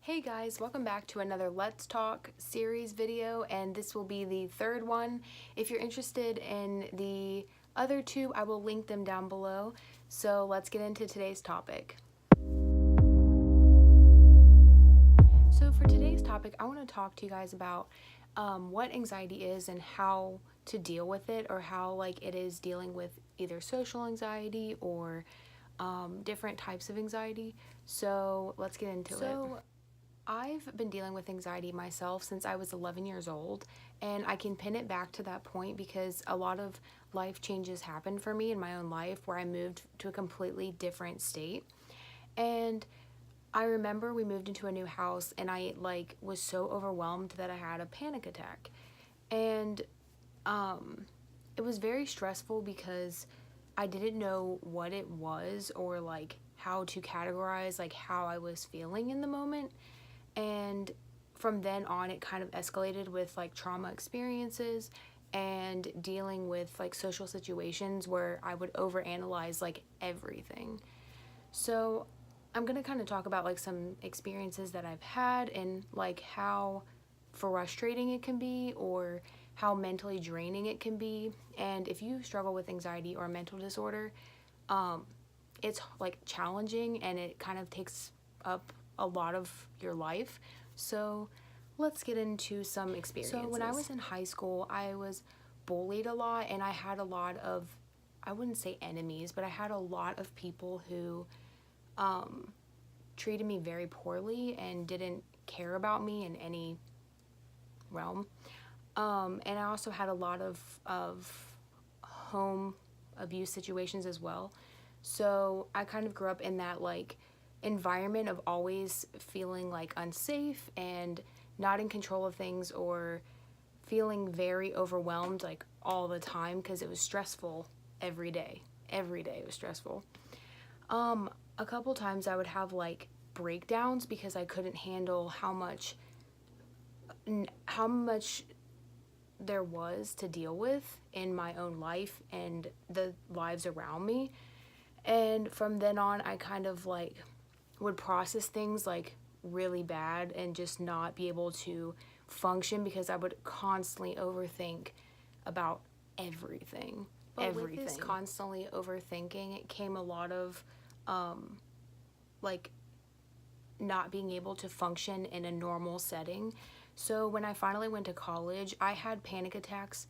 Hey guys, welcome back to another Let's Talk series video, and this will be the third one. If you're interested in the other two, I will link them down below. So let's get into today's topic. So for today's topic, I want to talk to you guys about what anxiety is and how to deal with it, or how it is dealing with either social anxiety or different types of anxiety. So let's get into it. I've been dealing with anxiety myself since I was 11 years old, and I can pin it back to that point because a lot of life changes happened for me in my own life where I moved to a completely different state. And I remember we moved into a new house and I was so overwhelmed that I had a panic attack. And it was very stressful because I didn't know what it was or how to categorize how I was feeling in the moment. And from then on, it kind of escalated with trauma experiences and dealing with social situations where I would overanalyze everything. So I'm going to kind of talk about some experiences that I've had and how frustrating it can be or how mentally draining it can be. And if you struggle with anxiety or a mental disorder, it's challenging and it kind of takes up a lot of your life. So let's get into some experiences. So when I was in high school, I was bullied a lot, and I had a lot of, I wouldn't say enemies, but I had a lot of people who treated me very poorly and didn't care about me in any realm. And I also had a lot of home abuse situations as well. So I kind of grew up in that environment of always feeling unsafe and not in control of things, or feeling very overwhelmed all the time because it was stressful every day. Every day it was stressful. A couple times I would have breakdowns because I couldn't handle how much there was to deal with in my own life and the lives around me. And from then on, I kind of would process things really bad and just not be able to function because I would constantly overthink about everything. But with this constantly overthinking, it came a lot of not being able to function in a normal setting. So when I finally went to college, I had panic attacks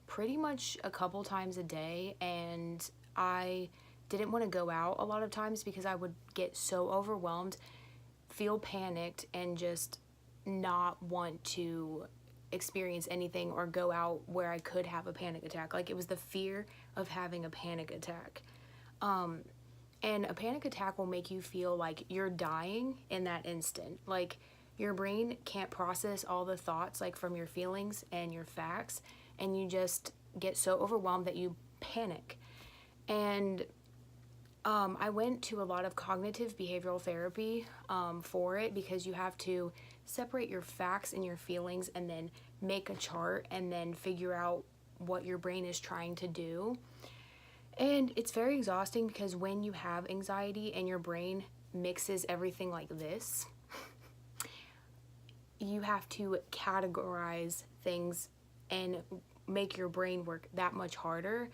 pretty much a couple times a day, and I didn't want to go out a lot of times because I would get so overwhelmed, feel panicked, and just not want to experience anything or go out where I could have a panic attack. It was the fear of having a panic attack. And a panic attack will make you feel like you're dying in that instant. Your brain can't process all the thoughts from your feelings and your facts, and you just get so overwhelmed that you panic. And I went to a lot of cognitive behavioral therapy for it, because you have to separate your facts and your feelings and then make a chart and then figure out what your brain is trying to do. And it's very exhausting because when you have anxiety and your brain mixes everything like this, you have to categorize things and make your brain work that much harder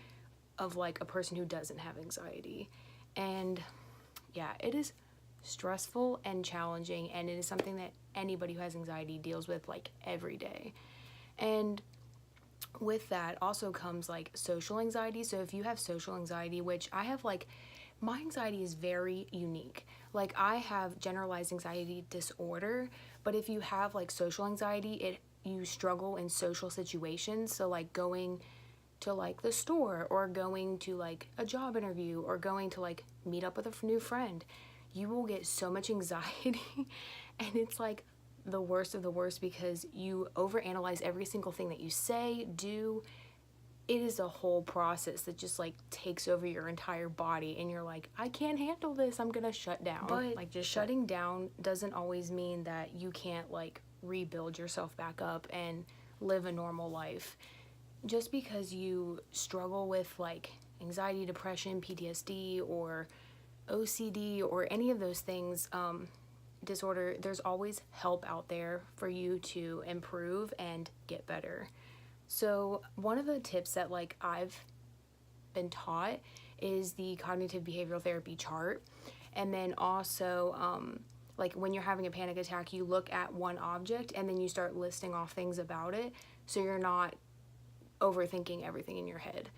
of a person who doesn't have anxiety. And yeah, it is stressful and challenging, and it is something that anybody who has anxiety deals with every day. And with that also comes social anxiety. So if you have social anxiety, which I have, my anxiety is very unique. I have generalized anxiety disorder, but if you have social anxiety, you struggle in social situations. So going to the store, or going to a job interview, or going to meet up with a new friend, you will get so much anxiety and it's the worst of the worst because you overanalyze every single thing that you say, do. It is a whole process that just takes over your entire body, and you're I can't handle this, I'm gonna shut down. But just shutting down doesn't always mean that you can't rebuild yourself back up and live a normal life. Just because you struggle with anxiety, depression, PTSD, or OCD, or any of those things, disorder, there's always help out there for you to improve and get better. So one of the tips that like I've been taught is the cognitive behavioral therapy chart. And then also like when you're having a panic attack, you look at one object and then you start listing off things about it, so you're not overthinking everything in your head.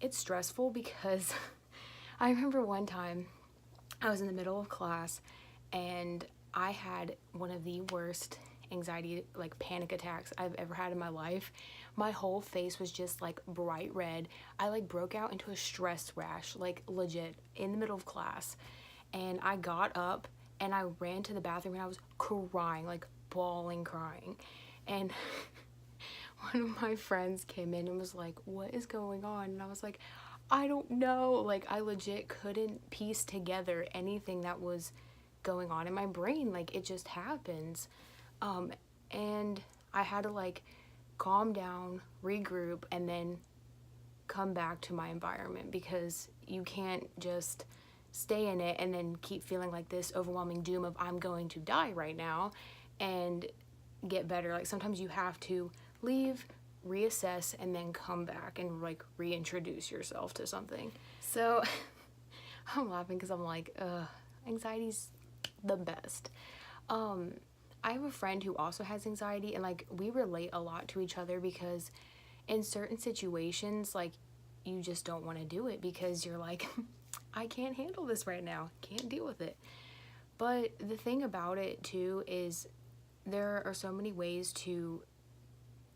It's stressful because I remember one time I was in the middle of class and I had one of the worst anxiety, like panic attacks I've ever had in my life. My whole face was just like bright red. I like broke out into a stress rash, like legit, in the middle of class. And I got up and I ran to the bathroom and I was crying, like bawling, crying. And one of my friends came in and was like, "What is going on?" And I was like, "I don't know." Like, I legit couldn't piece together anything that was going on in my brain. Like, it just happens. And I had to like calm down, regroup, and then come back to my environment, because you can't just stay in it and then keep feeling like this overwhelming doom of I'm going to die right now and get better. Like, sometimes you have to leave, reassess, and then come back and like reintroduce yourself to something. So I'm laughing because I'm like, anxiety's the best. I have a friend who also has anxiety, and like we relate a lot to each other, because in certain situations, like, you just don't want to do it because you're like, I can't handle this right now, can't deal with it. But the thing about it too is there are so many ways to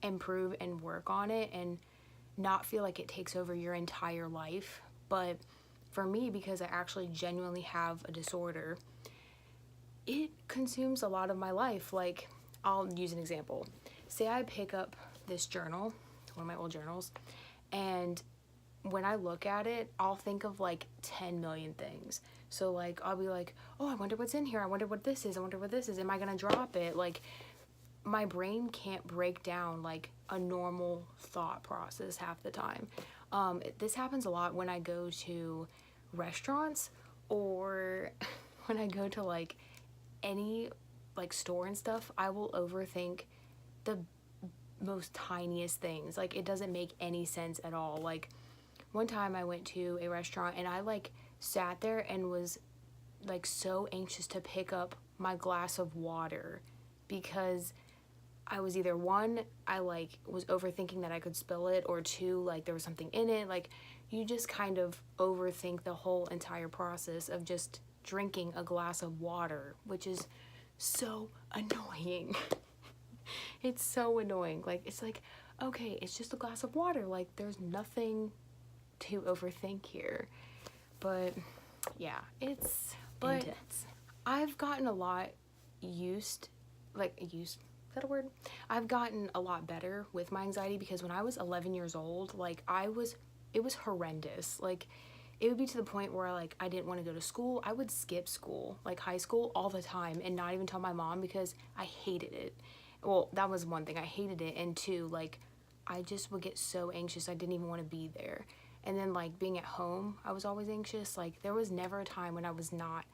improve and work on it and not feel like it takes over your entire life. But for me, because I actually genuinely have a disorder, it consumes a lot of my life. Like, I'll use an example. Say I pick up this journal, one of my old journals, and when I look at it, I'll think of like 10 million things. So like, I'll be like, oh, I wonder what's in here. I wonder what this is. I wonder what this is. Am I gonna drop it? Like, my brain can't break down like a normal thought process half the time. This happens a lot when I go to restaurants, or when I go to like any like store and stuff. I will overthink the most tiniest things. Like, it doesn't make any sense at all. Like, one time I went to a restaurant and I like sat there and was like so anxious to pick up my glass of water, because I was either, one, I like was overthinking that I could spill it, or two, like there was something in it. Like, you just kind of overthink the whole entire process of just drinking a glass of water, which is so annoying. It's so annoying. Like, it's like, okay, it's just a glass of water. Like, there's nothing to overthink here. But yeah, it's intense. I've gotten a lot used, is that a word? I've gotten a lot better with my anxiety, because when I was 11 years old, like, it was horrendous. Like, it would be to the point where like I didn't want to go to school. I would skip school, like high school, all the time, and not even tell my mom, because I hated it. Well, that was one thing, I hated it, and two, like, I just would get so anxious I didn't even want to be there. And then like being at home, I was always anxious. Like, there was never a time when I was not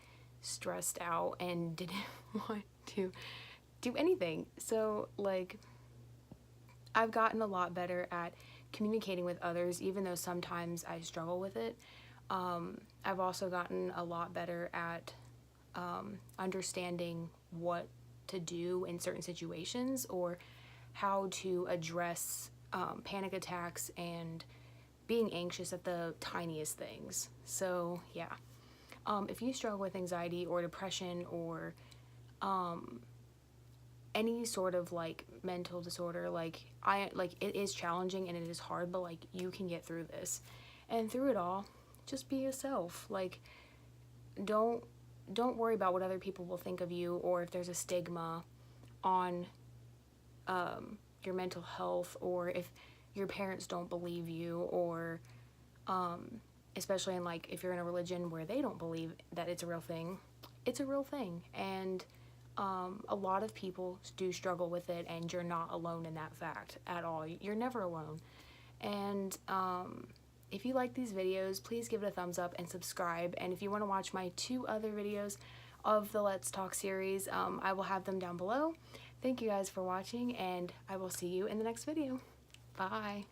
stressed out and didn't want to do anything. So like, I've gotten a lot better at communicating with others, even though sometimes I struggle with it. I've also gotten a lot better at understanding what to do in certain situations, or how to address panic attacks and being anxious at the tiniest things. So yeah, if you struggle with anxiety or depression, or any sort of like mental disorder, like, it is challenging and it is hard, but like, you can get through this. And through it all, just be yourself. Like, don't worry about what other people will think of you, or if there's a stigma on your mental health, or if your parents don't believe you, or especially in like, if you're in a religion where they don't believe that it's a real thing. It's a real thing, and a lot of people do struggle with it, and you're not alone in that fact at all. You're never alone. And if you like these videos, please give it a thumbs up and subscribe. And if you want to watch my 2 other videos of the Let's Talk series. I will have them down below. Thank you guys for watching, and I will see you in the next video. Bye.